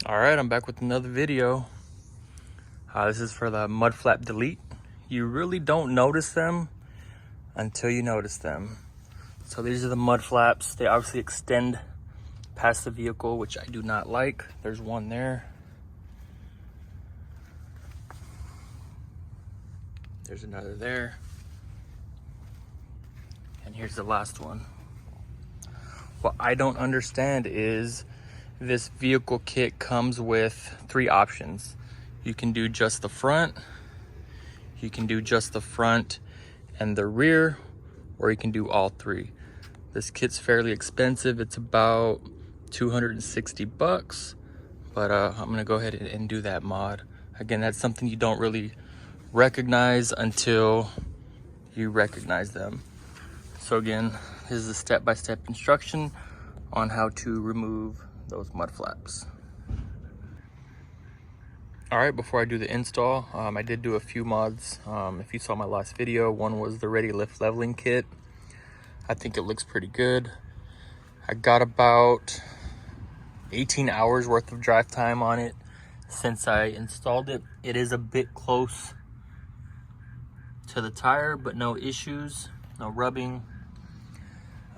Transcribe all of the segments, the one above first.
All right, I'm back with another video. This is for the Mudflap Delete. You really don't notice them until you notice them. So these are the mud flaps. They obviously extend past the vehicle, which I do not like. There's one there. There's another there. And here's the last one. What I don't understand is this vehicle kit comes with 3 options. You can do just the front, you can do just the front and the rear, or you can do all 3. This kit's fairly expensive. It's about 260 bucks, but I'm gonna go ahead and do that mod. Again, that's something you don't really recognize until you recognize them. So again, this is a step-by-step instruction on how to remove those mud flaps. All right, before I do the install, I did do a few mods. If you saw my last video, one was the Ready Lift leveling kit. I think it looks pretty good. I got about 18 hours worth of drive time on it since I installed it. It is a bit close to the tire, but no issues, no rubbing.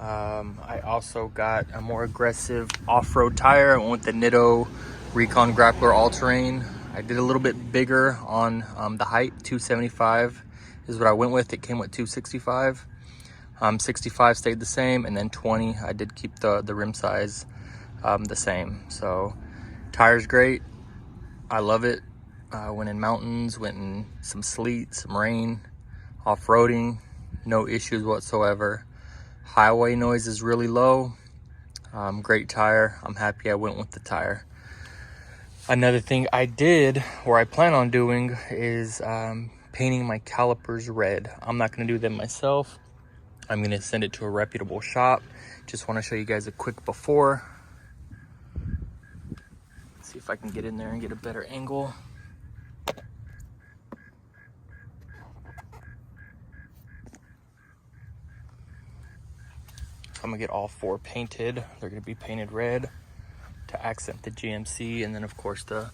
I also got a more aggressive off-road tire. I went with the Nitto Recon Grappler All-Terrain. I did a little bit bigger on the height. 275 is what I went with. It came with 265. 65 stayed the same, and then 20, I did keep the rim size the same. So tire's great. I love it. Went in mountains, went in some sleet, some rain, off-roading, no issues whatsoever. Highway noise is really low. Great tire. I'm happy I went with the tire. Another thing I did, or I plan on doing, is painting my calipers red. I'm not going to do them myself. I'm going to send it to a reputable shop. Just want to show you guys a quick before. Let's see if I can get in there and get a better angle. So I'm going to get all 4 painted. They're going to be painted red to accent the GMC, and then of course the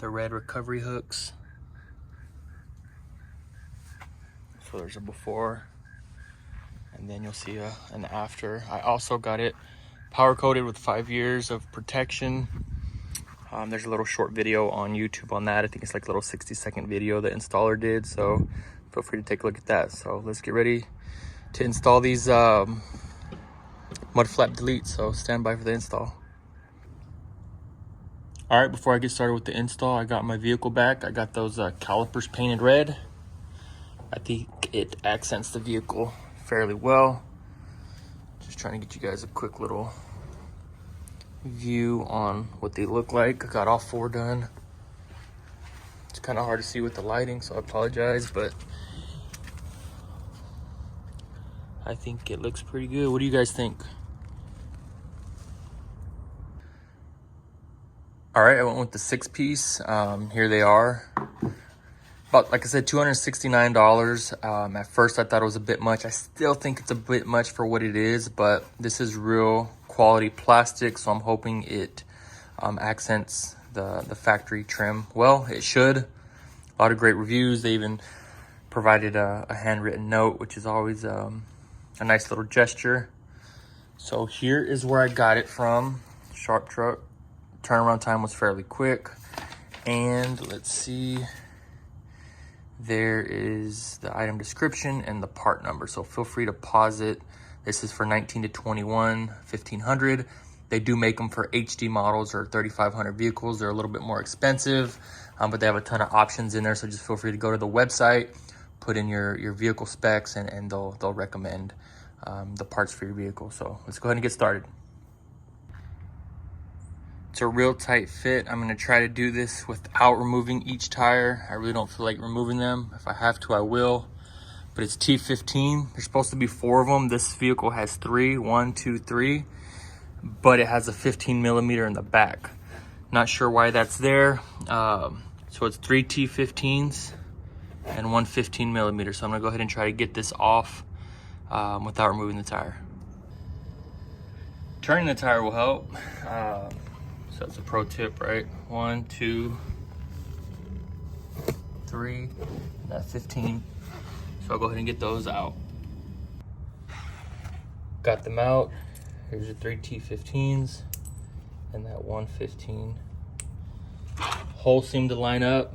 red recovery hooks. So there's a before, and then you'll see an after. I also got it power coated with 5 years of protection. There's a little short video on YouTube on that. I think it's like a little 60-second video the installer did, so feel free to take a look at that. So let's get ready to install these Mudflap Delete, so stand by for the install. All right, before I get started with the install, I got my vehicle back. I got those calipers painted red. I think it accents the vehicle fairly well. Just trying to get you guys a quick little view on what they look like. I got all 4 done. It's kind of hard to see with the lighting, so I apologize, but I think it looks pretty good. What do you guys think? All right, I went with the 6-piece. Here they are. About, like I said, $269. At first, I thought it was a bit much. I still think it's a bit much for what it is, but this is real quality plastic, so I'm hoping it accents the factory trim. Well, it should. A lot of great reviews. They even provided a handwritten note, which is always a nice little gesture. So here is where I got it from. Sharp Truck. Turnaround time was fairly quick. And let's see, there is the item description and the part number, so feel free to pause it. This is for 19 to 21, 1500. They do make them for HD models or 3500 vehicles. They're a little bit more expensive, but they have a ton of options in there, so just feel free to go to the website, put in your vehicle specs, and they'll recommend the parts for your vehicle. So let's go ahead and get started. It's a real tight fit. I'm gonna try to do this without removing each tire. I really don't feel like removing them. If I have to, I will. But it's T15. There's supposed to be 4 of them. This vehicle has 3, 1, 2, 3, but it has a 15 millimeter in the back. Not sure why that's there. So it's 3 T15s and 1 15 millimeter. So I'm gonna go ahead and try to get this off without removing the tire. Turning the tire will help. So that's a pro tip, right? 1, 2, 3, and that 15. So I'll go ahead and get those out. Got them out. Here's your 3 T15s and that 115. Holes seem to line up.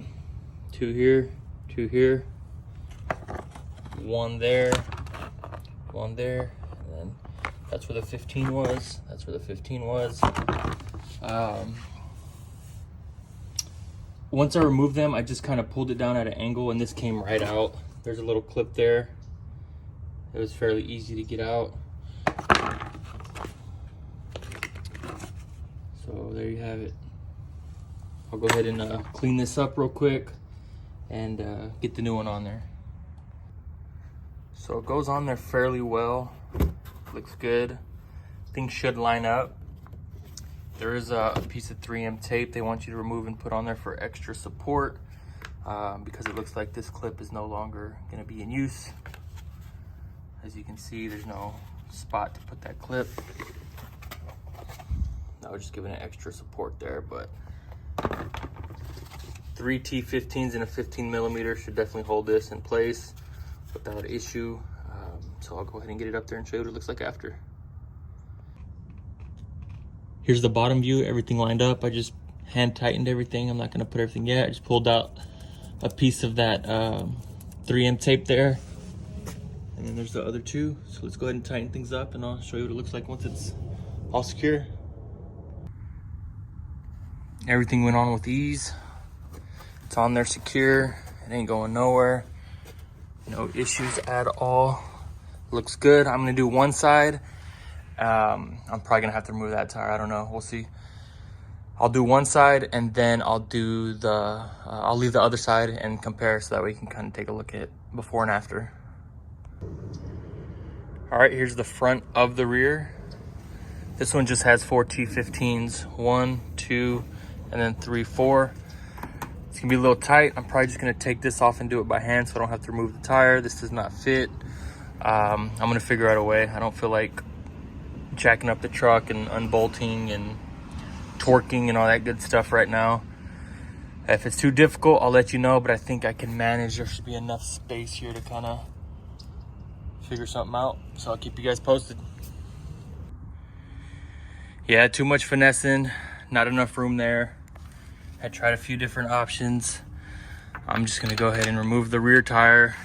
2 here, 2 here, 1 there, 1 there, and then that's where the 15 was. That's where the 15 was. Once I removed them, I just kind of pulled it down at an angle and this came right out. There's a little clip there. It was fairly easy to get out. So there you have it. I'll go ahead and clean this up real quick and get the new one on there. So it goes on there fairly well. Looks good. Things should line up. There is a piece of 3M tape they want you to remove and put on there for extra support because it looks like this clip is no longer going to be in use. As you can see, there's no spot to put that clip. I was just giving it extra support there, but 3 T15s and a 15mm should definitely hold this in place without issue. So I'll go ahead and get it up there and show you what it looks like after. Here's the bottom view, everything lined up. I just hand tightened everything. I'm not gonna put everything yet. I just pulled out a piece of that 3M tape there. And then there's the other 2. So let's go ahead and tighten things up and I'll show you what it looks like once it's all secure. Everything went on with ease. It's on there secure. It ain't going nowhere. No issues at all. Looks good. I'm gonna do one side. I'm probably gonna have to remove that tire. I don't know, we'll see. I'll do one side and then I'll do the, I'll leave the other side and compare so that way you can kind of take a look at before and after. All right, here's the front of the rear. This one just has 4 T15s, 1, 2, and then 3, 4. It's gonna be a little tight. I'm probably just gonna take this off and do it by hand so I don't have to remove the tire. This does not fit. I'm gonna figure out a way. I don't feel like jacking up the truck and unbolting and torquing and all that good stuff right now. If it's too difficult, I'll let you know, but I think I can manage. There should be enough space here to kind of figure something out. So I'll keep you guys posted. Yeah, too much finessing, not enough room there. I tried a few different options. I'm just gonna go ahead and remove the rear tire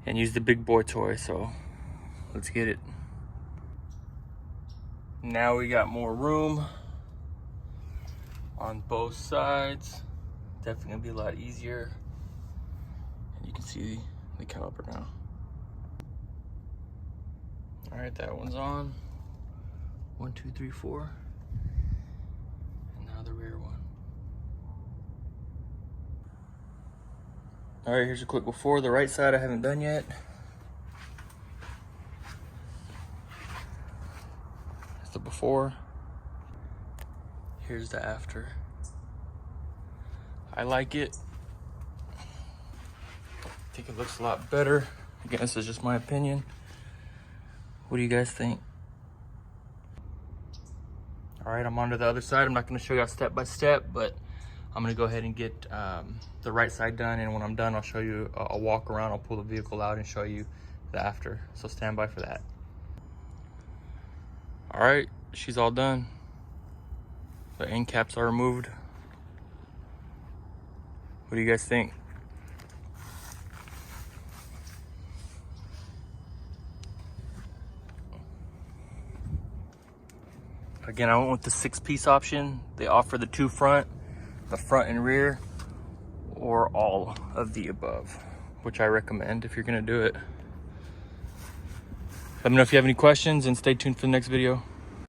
and use the big boy toy, so let's get it. Now we got more room on both sides. Definitely gonna be a lot easier. And you can see the caliper now. All right, that one's on. 1, 2, 3, 4. And now the rear one. All right, here's a quick before. The right side I haven't done yet. The before, here's the after. I like it. I think it looks a lot better. Again, this is just my opinion. What do you guys think? All right, I'm on to the other side. I'm not gonna show you step by step, but I'm gonna go ahead and get the right side done, and when I'm done, I'll show you a walk around. I'll pull the vehicle out and show you the after, so stand by for that. All right, she's all done. The end caps are removed. What do you guys think? Again, I went with the 6-piece option. They offer the 2 front, the front and rear, or all of the above, which I recommend if you're gonna do it. Let me know if you have any questions and stay tuned for the next video.